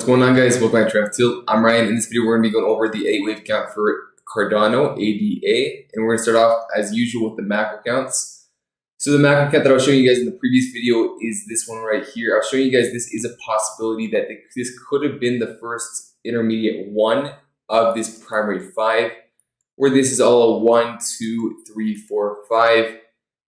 going on, guys? Welcome back to Tradingofftilt. I'm Ryan. In this video, we're going to be going over the 8-wave count for Cardano, ADA, and we're going to start off as usual with the macro counts. So the macro count that I was showing you guys in the previous video is this one right here. I was showing you guys this is a possibility that this could have been the first intermediate one of this primary 5, where this is all a 1, 2, 3, 4, 5.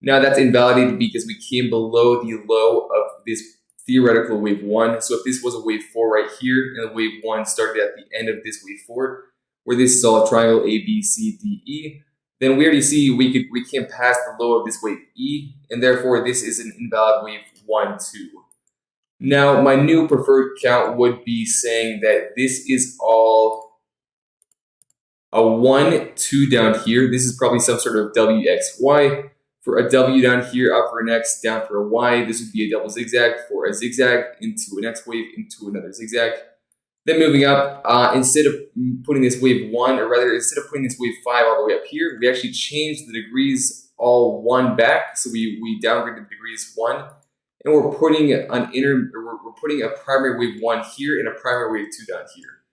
Now that's invalidated because we came below the low of this theoretical wave 1. So if this was a wave 4 right here, and the wave 1 started at the end of this wave 4, where this is all a triangle A, B, C, D, E, then we already see we came past the low of this wave E, and therefore this is an invalid wave 1, 2. Now my new preferred count would be saying that this is all a 1, 2 down here. This is probably some sort of WXY. For a W down here, up for an X, down for a Y, this would be a double zigzag. For a zigzag, into an X wave, into another zigzag. Then moving up, instead of putting this wave 1, or rather, instead of putting this wave 5 all the way up here, we actually changed the degrees all 1 back. So we downgraded the degrees 1, and we're putting we're putting a primary wave 1 here and a primary wave 2 down here.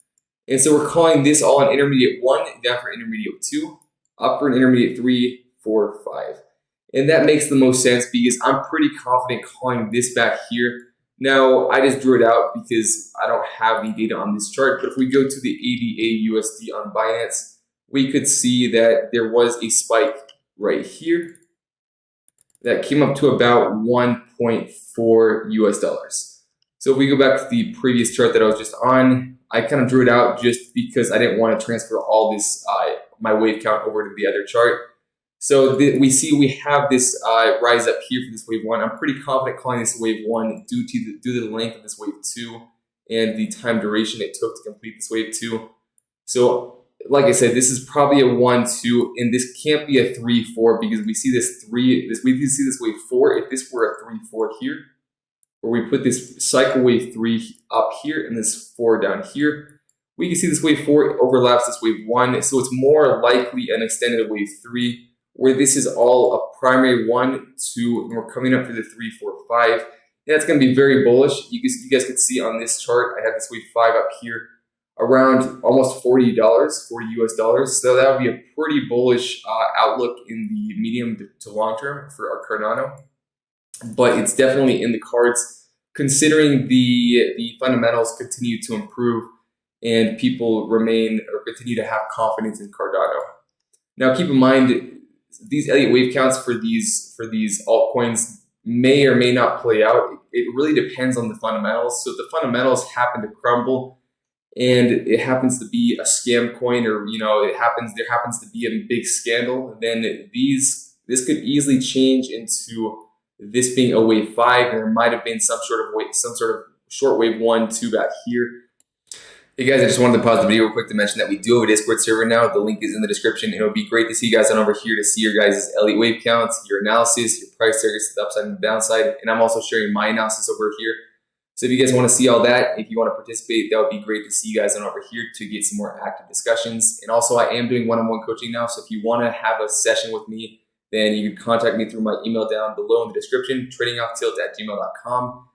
And so we're calling this all an intermediate 1, down for intermediate 2, up for an intermediate 3, 4, 5. And that makes the most sense because I'm pretty confident calling this back here. Now, I just drew it out because I don't have any data on this chart. But if we go to the ADA USD on Binance, we could see that there was a spike right here that came up to about 1.4 US dollars. So if we go back to the previous chart that I was just on, I kind of drew it out just because I didn't want to transfer all this, my wave count over to the other chart. So we have this rise up here for this wave 1. I'm pretty confident calling this wave 1 due to the length of this wave 2 and the time duration it took to complete this wave 2. So like I said, this is probably a 1, 2, and this can't be a 3, 4 because we see this wave 4. If this were a 3, 4 here, where we put this cycle wave 3 up here and this 4 down here, we can see this wave 4 overlaps this wave 1. So it's more likely an extended wave 3. Where this is all a primary 1, 2, and we're coming up for the 3, 4, 5. And that's going to be very bullish. You guys can see on this chart, I have this wave 5 up here around almost $40, 40 US dollars. So that would be a pretty bullish outlook in the medium to long term for our Cardano. But it's definitely in the cards considering the fundamentals continue to improve and people continue to have confidence in Cardano. Now keep in mind, these Elliott wave counts for these altcoins may or may not play out. It really depends on the fundamentals. So if the fundamentals happen to crumble and it happens to be a scam coin, or there happens to be a big scandal, then this could easily change into this being a wave 5, and there might have been some sort of short wave 1, 2 back here. Hey guys, I just wanted to pause the video real quick to mention that we do have a Discord server now. The link is in the description. It would be great to see you guys on over here to see your guys' Elliott wave counts, your analysis, your price targets to the upside and the downside. And I'm also sharing my analysis over here. So if you guys want to see all that, if you want to participate, that would be great to see you guys on over here to get some more active discussions. And also I am doing one-on-one coaching now. So if you want to have a session with me, then you can contact me through my email down below in the description, tradingofftilt@gmail.com.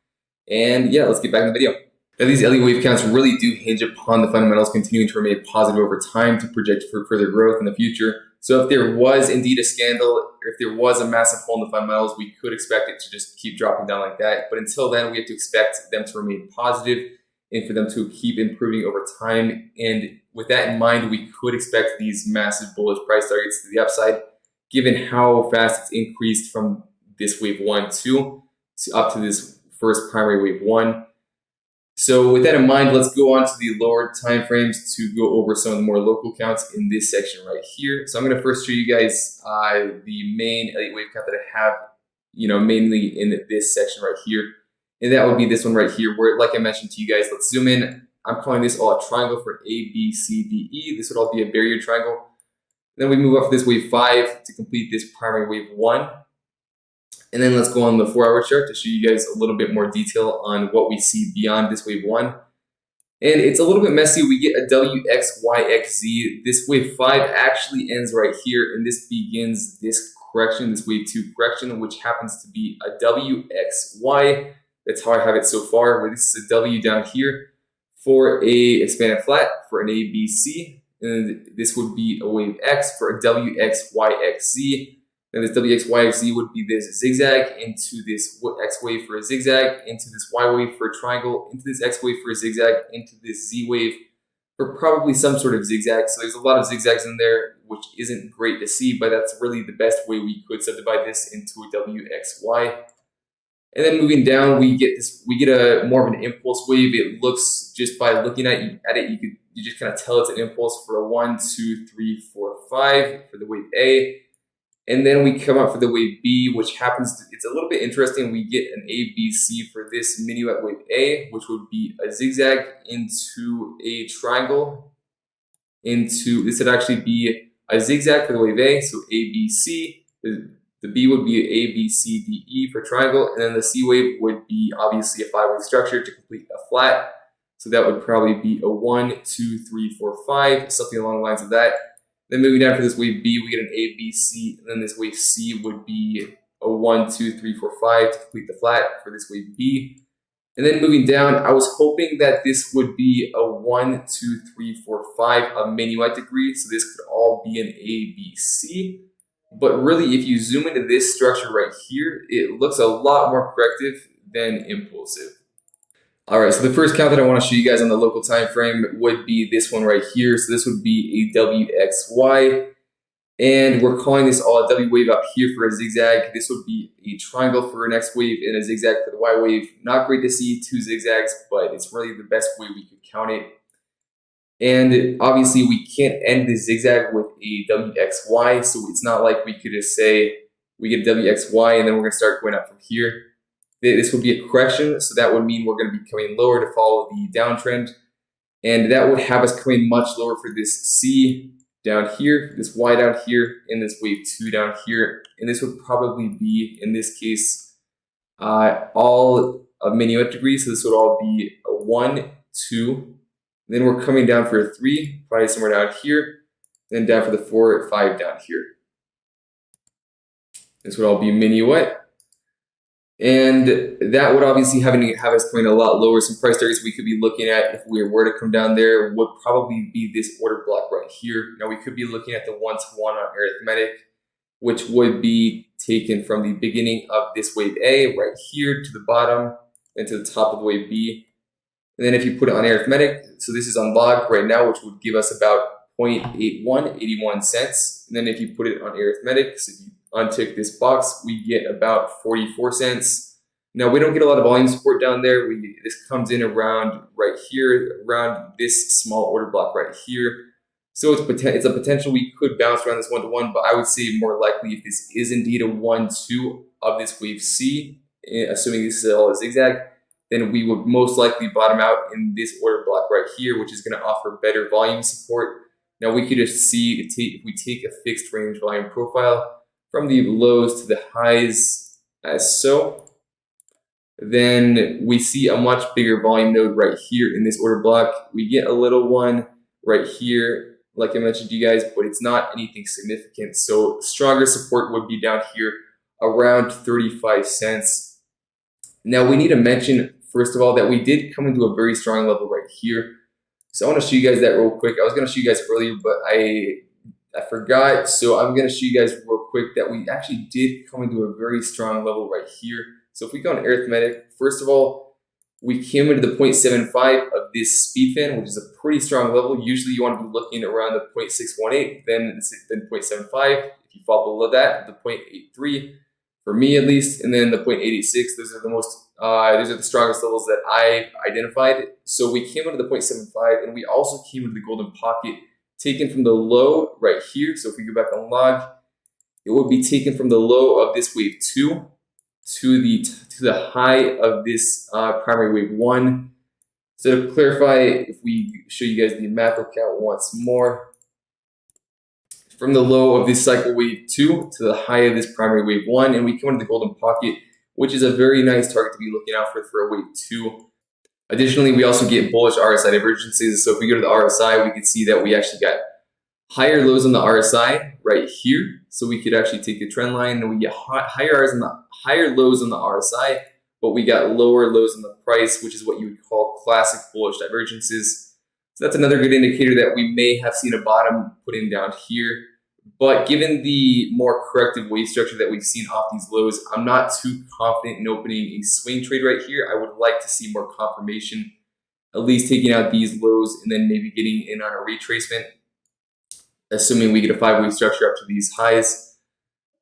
And yeah, let's get back in the video. Now, these Elliott wave counts really do hinge upon the fundamentals continuing to remain positive over time to project for further growth in the future. So if there was indeed a scandal, or if there was a massive hole in the fundamentals, we could expect it to just keep dropping down like that. But until then, we have to expect them to remain positive and for them to keep improving over time. And with that in mind, we could expect these massive bullish price targets to the upside, given how fast it's increased from this wave 1, 2 to up to this first primary wave 1. So with that in mind, let's go on to the lower time frames to go over some of the more local counts in this section right here. So I'm going to first show you guys the main Elliott wave count that I have, mainly in this section right here. And that would be this one right here, where, like I mentioned to you guys, let's zoom in. I'm calling this all a triangle for A, B, C, D, E. This would all be a barrier triangle. Then we move up to this wave 5 to complete this primary wave 1. And then let's go on the 4-hour chart to show you guys a little bit more detail on what we see beyond this wave 1. And it's a little bit messy. We get a WXYXZ. This wave 5 actually ends right here, and this begins this correction, this wave 2 correction, which happens to be a WXY. That's how I have it so far, where this is a W down here, for a expanded flat for an ABC, and this would be a wave X for a WXYXZ. And this WXYXZ would be this zigzag into this X wave for a zigzag, into this Y wave for a triangle, into this X wave for a zigzag, into this Z wave for probably some sort of zigzag. So there's a lot of zigzags in there, which isn't great to see, but that's really the best way we could subdivide this into a WXY. And then moving down, we get a more of an impulse wave. It looks, just by looking at it, you just kind of tell it's an impulse for a 1, 2, 3, 4, 5 for the wave A. And then we come up for the wave B, which it's a little bit interesting. We get an ABC for this minuet wave A, which would be a zigzag into a triangle. This would actually be a zigzag for the wave A, so ABC. The B would be A, B, C, D, E for triangle, and then the C wave would be obviously a 5-wave structure to complete a flat. So that would probably be a 1, 2, 3, 4, 5, something along the lines of that. Then moving down for this wave B, we get an A, B, C, and then this wave C would be a 1, 2, 3, 4, 5 to complete the flat for this wave B. And then moving down, I was hoping that this would be a 1, 2, 3, 4, 5, a minuet degree. So this could all be an A, B, C. But really, if you zoom into this structure right here, it looks a lot more corrective than impulsive. All right, so the first count that I want to show you guys on the local time frame would be this one right here. So this would be a WXY, and we're calling this all a W wave up here for a zigzag. This would be a triangle for an X wave and a zigzag for the Y wave. Not great to see 2 zigzags, but it's really the best way we could count it. And obviously, we can't end the zigzag with a WXY, so it's not like we could just say we get a WXY and then we're going to start going up from here. This would be a correction, so that would mean we're going to be coming lower to follow the downtrend. And that would have us coming much lower for this C down here, this Y down here, and this wave 2 down here. And this would probably be, in this case, all a minuet degree. So this would all be a 1, 2. Then we're coming down for a 3, probably somewhere down here. Then down for the 4, 5 down here. This would all be minuet. And that would obviously have us coming a lot lower. Some price targets we could be looking at if we were to come down there would probably be this order block right here. Now we could be looking at the 1-to-1 on arithmetic, which would be taken from the beginning of this wave A right here to the bottom and to the top of the wave B. And then if you put it on arithmetic, so this is on log right now, which would give us about 81 cents. And then if you put it on arithmetic, so if you untick this box, we get about 44 cents. Now we don't get a lot of volume support down there. This comes in around right here, around this small order block right here. So it's a potential we could bounce around this 1-to-1, but I would say more likely if this is indeed a 1-2 of this wave C, assuming this is all a zigzag, then we would most likely bottom out in this order block right here, which is going to offer better volume support. Now we could just see if we take a fixed range volume profile from the lows to the highs as so, then we see a much bigger volume node right here in this order block. We get a little one right here, like I mentioned to you guys, but it's not anything significant. So stronger support would be down here around 35 cents. Now we need to mention, first of all, that we did come into a very strong level right here. So I want to show you guys that real quick. I was going to show you guys earlier, but I forgot. So I'm going to show you guys real quick that we actually did come into a very strong level right here. So if we go on arithmetic, first of all, we came into the 0.75 of this speed fan, which is a pretty strong level. Usually you want to be looking around the 0.618, then 0.75. If you fall below that, the 0.83 for me at least, and then the 0.86. Those are the strongest levels that I've identified. So we came into the 0.75, and we also came into the golden pocket, taken from the low right here. So if we go back on log, it would be taken from the low of this wave 2 to the high of this primary wave 1. So to clarify, if we show you guys the macro count once more, from the low of this cycle wave 2 to the high of this primary wave 1, and we come into the golden pocket, which is a very nice target to be looking out for a wave 2. Additionally, we also get bullish RSI divergences. So if we go to the RSI, we can see that we actually got higher lows on the RSI right here. So we could actually take the trend line, and we get higher lows on the RSI, but we got lower lows in the price, which is what you would call classic bullish divergences. So that's another good indicator that we may have seen a bottom putting down here. But given the more corrective wave structure that we've seen off these lows, I'm not too confident in opening a swing trade right here. I would like to see more confirmation, at least taking out these lows and then maybe getting in on a retracement, assuming we get a 5-wave structure up to these highs.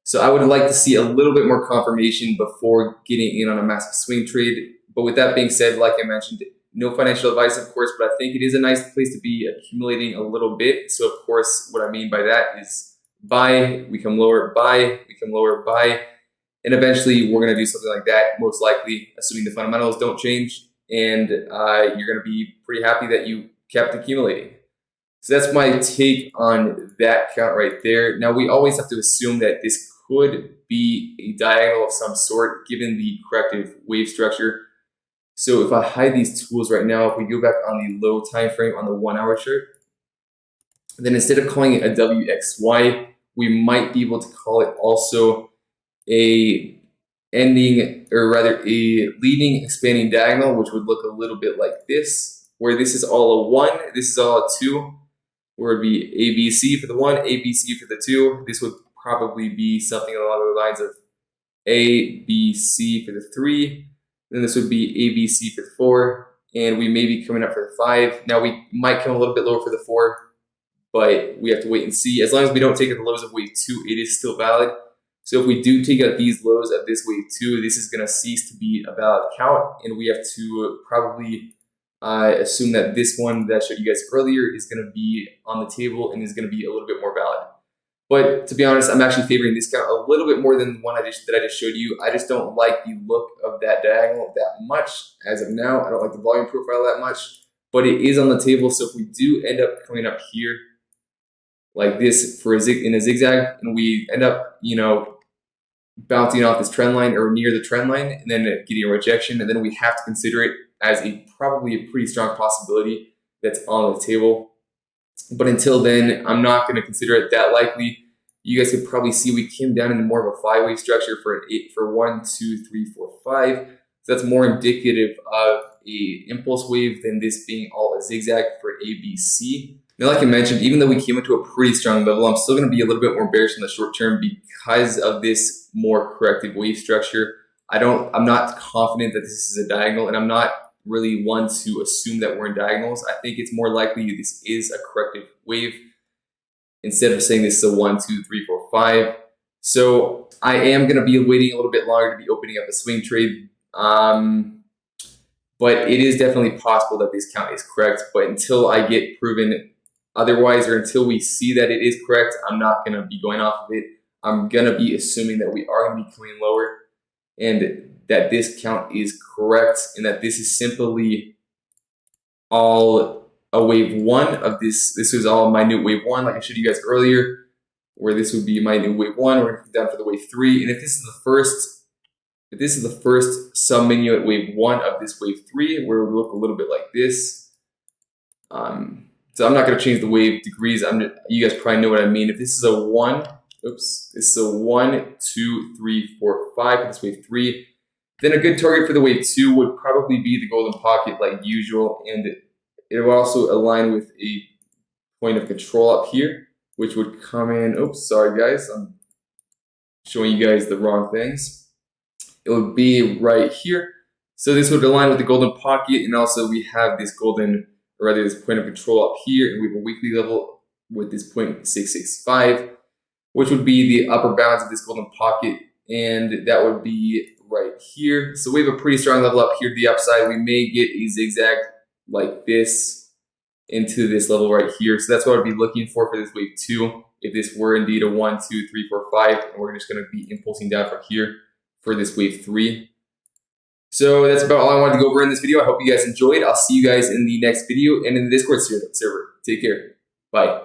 So I would like to see a little bit more confirmation before getting in on a massive swing trade. But with that being said, like I mentioned, no financial advice, of course, but I think it is a nice place to be accumulating a little bit. So of course, what I mean by that is buy, we come lower, buy, we come lower, buy. And eventually we're going to do something like that, most likely, assuming the fundamentals don't change. And you're going to be pretty happy that you kept accumulating. So that's my take on that count right there. Now, we always have to assume that this could be a diagonal of some sort, given the corrective wave structure. So if I hide these tools right now, if we go back on the low time frame on the 1-hour chart, then instead of calling it a WXY, we might be able to call it also a ending, or rather a leading expanding diagonal, which would look a little bit like this, where this is all a 1, this is all a 2, where it'd be ABC for the 1, ABC for the 2. This would probably be something along the lines of ABC for the 3. Then this would be ABC for the 4, and we may be coming up for the 5. Now we might come a little bit lower for the 4, but we have to wait and see. As long as we don't take out the lows of wave 2, it is still valid. So if we do take out these lows of this wave 2, this is going to cease to be a valid count, and we have to probably assume that this one that I showed you guys earlier is going to be on the table and is going to be a little bit more valid. But to be honest, I'm actually favoring this count a little bit more than the one that I just showed you. I just don't like the look of that diagonal that much as of now. I don't like the volume profile that much, but it is on the table. So if we do end up coming up here like this for in a zigzag, and we end up, bouncing off this trend line or near the trend line, and then getting a rejection, and then we have to consider it as probably a pretty strong possibility that's on the table. But until then, I'm not going to consider it that likely. You guys could probably see we came down into more of a 5-wave structure for 1, 2, 3, 4, 5. So that's more indicative of a impulse wave than this being all a zigzag for ABC. Now, like I mentioned, even though we came into a pretty strong level, I'm still going to be a little bit more bearish in the short term because of this more corrective wave structure. I'm not confident that this is a diagonal, and I'm not really one to assume that we're in diagonals. I think it's more likely this is a corrective wave instead of saying this is a 1, 2, 3, 4, 5. So I am going to be waiting a little bit longer to be opening up a swing trade. But it is definitely possible that this count is correct. But until I get proven otherwise, or until we see that it is correct, I'm not going to be going off of it. I'm going to be assuming that we are going to be coming lower, and that this count is correct, and that this is simply all a wave 1 of this. This was all minute wave 1, like I showed you guys earlier, where this would be minute wave 1. We're going to come down for the wave 3, and if this is the first sub-minuet wave 1 of this wave 3, where it would look a little bit like this. So I'm not going to change the wave degrees. You guys probably know what I mean. If this is a 1, this is a 1, 2, 3, 4, 5 for this wave 3. Then a good target for the wave 2 would probably be the golden pocket like usual, and it would also align with a point of control up here, which would come in. Oops, sorry guys, I'm showing you guys the wrong things. It would be right here. So this would align with the golden pocket, and also we have this this point of control up here, and we have a weekly level with this 0.665, which would be the upper bounds of this golden pocket, and that would be right here. So we have a pretty strong level up here to the upside. We may get a zigzag like this into this level right here. So that's what I'd be looking for this wave 2, if this were indeed a 1, 2, 3, 4, 5, and we're just going to be impulsing down from here for this wave 3. So that's about all I wanted to go over in this video. I hope you guys enjoyed. I'll see you guys in the next video and in the Discord server. Take care. Bye.